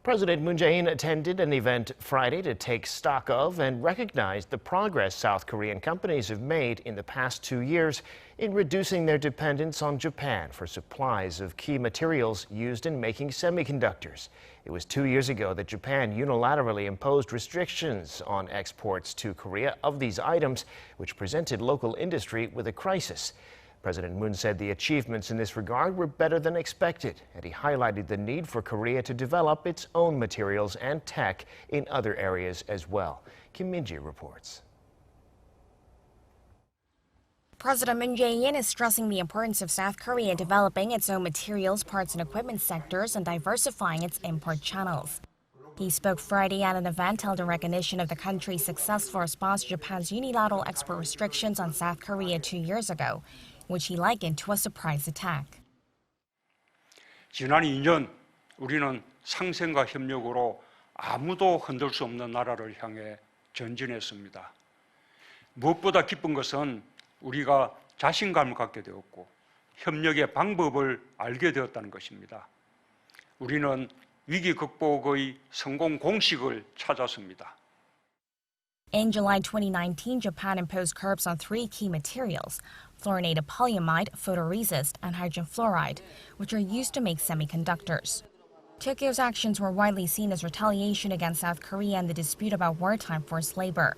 President Moon Jae-in attended an event Friday to take stock of and recognize the progress South Korean companies have made in the past 2 years in reducing their dependence on Japan for supplies of key materials used in making semiconductors. It was 2 years ago that Japan unilaterally imposed restrictions on exports to Korea of these items, which presented local industry with a crisis. President Moon said the achievements in this regard were better than expected, and he highlighted the need for Korea to develop its own materials and tech in other areas as well. Kim Min-ji reports. President Moon Jae-in is stressing the importance of South Korea developing its own materials, parts and equipment sectors and diversifying its import channels. He spoke Friday at an event held in recognition of the country's successful response to Japan's unilateral export restrictions on South Korea 2 years ago, which he likened to a surprise attack. 지난 2년 우리는 상생과 협력으로 아무도 흔들 수 없는 나라를 향해 전진했습니다. 무엇보다 기쁜 것은 우리가 자신감을 갖게 되었고 협력의 방법을 알게 되었다는 것입니다. 우리는 위기 극복의 성공 공식을 찾았습니다. In July 2019, Japan imposed curbs on 3 key materials: fluorinated polyamide, photoresist, and hydrogen fluoride, which are used to make semiconductors. Tokyo's actions were widely seen as retaliation against South Korea in the dispute about wartime forced labor.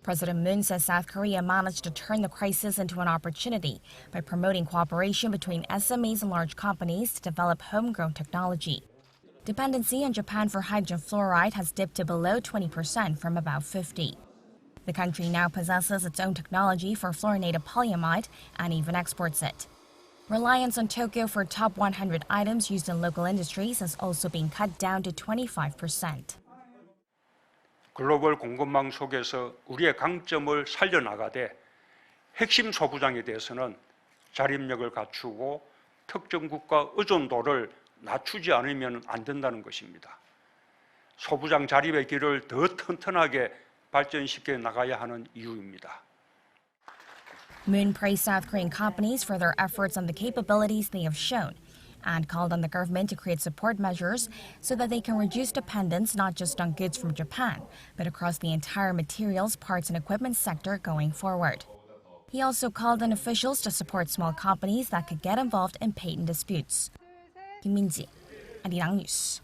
President Moon says South Korea managed to turn the crisis into an opportunity by promoting cooperation between SMEs and large companies to develop homegrown technology. Dependency on Japan for hydrogen fluoride has dipped to below 20% from about 50%. The country now possesses its own technology for fluorinated polyamide and even exports it. Reliance on Tokyo for top 100 items used in local industries has also been cut down to 25%. 글로벌 공급망 속에서 우리의 강점을 살려나가되 핵심 소부장에 대해서는 자립력을 갖추고 특정 국가 의존도를 낮추지 않으면 안 된다는 것입니다. 소부장 자립의 길을 더 튼튼하게 발전시켜 나가야 하는 이유입니다. Moon praised South Korean companies for their efforts and the capabilities they have shown, and called on the government to create support measures so that they can reduce dependence not just on goods from Japan, but across the entire materials, parts and equipment sector going forward. He also called on officials to support small companies that could get involved in patent disputes. Kim Min-ji, Arirang News.